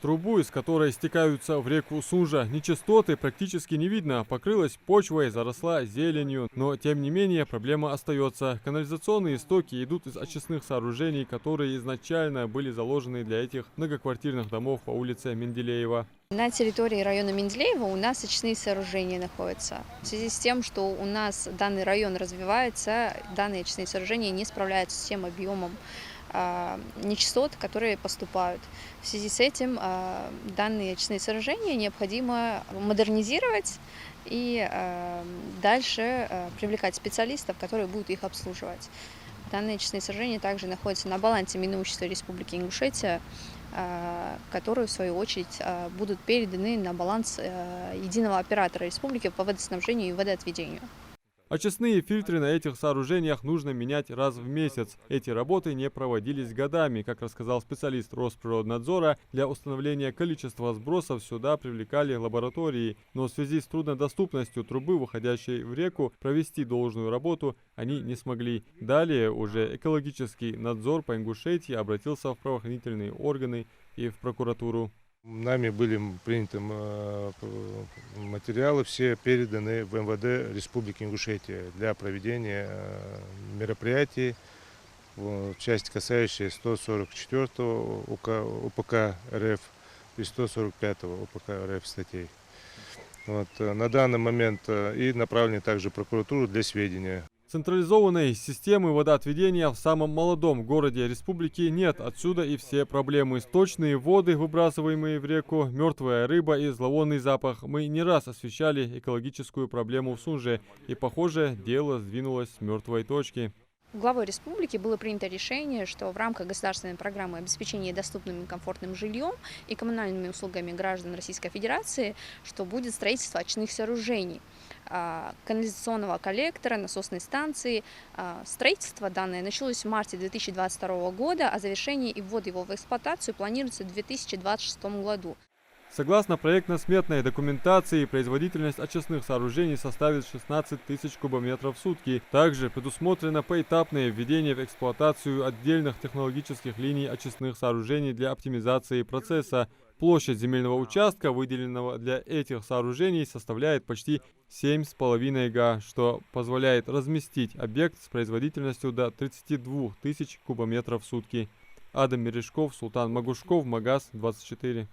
трубу, из которой стекаются в реку Сунжа, нечистоты практически не видно, покрылась почвой, заросла зеленью, но тем не менее проблема остается. Канализационные стоки идут из очистных сооружений, которые изначально были заложены для этих многоквартирных домов по улице Менделеева. На территории района Менделеева у нас очистные сооружения находятся. В связи с тем, что у нас данный район развивается, данные очистные сооружения не справляются с тем объемом нечистот, которые поступают. В связи с этим данные очистные сооружения необходимо модернизировать и дальше привлекать специалистов, которые будут их обслуживать. Данные очистные сооружения также находятся на балансе Минимущества Республики Ингушетия, которые, в свою очередь, будут переданы на баланс единого оператора республики по водоснабжению и водоотведению. Очистные фильтры на этих сооружениях нужно менять раз в месяц. Эти работы не проводились годами. Как рассказал специалист Росприроднадзора, для установления количества сбросов сюда привлекали лаборатории. Но в связи с труднодоступностью трубы, выходящей в реку, провести должную работу они не смогли. Далее уже экологический надзор по Ингушетии обратился в правоохранительные органы и в прокуратуру. Нами были приняты материалы, все переданы в МВД Республики Ингушетия для проведения мероприятий, в части касающейся 144 УПК РФ и 145 УПК РФ статей. На данный момент и направлены также в прокуратуру для сведения. Централизованной системы водоотведения в самом молодом городе республики нет. Отсюда и все проблемы. Сточные воды, выбрасываемые в реку, мертвая рыба и зловонный запах. Мы не раз освещали экологическую проблему в Сунже. И, похоже, дело сдвинулось с мертвой точки. Главой республики было принято решение, что в рамках государственной программы обеспечения доступным и комфортным жильем и коммунальными услугами граждан Российской Федерации, что будет строительство очистных сооружений, канализационного коллектора, насосной станции. Строительство данное началось в марте 2022 года, а завершение и ввод его в эксплуатацию планируется в 2026 году. Согласно проектно-сметной документации, производительность очистных сооружений составит 16 тысяч кубометров в сутки. Также предусмотрено поэтапное введение в эксплуатацию отдельных технологических линий очистных сооружений для оптимизации процесса. Площадь земельного участка, выделенного для этих сооружений, составляет почти 7,5 га, что позволяет разместить объект с производительностью до 32 тысяч кубометров в сутки. Адам Мережков, Султан Магушков, Магаз 24.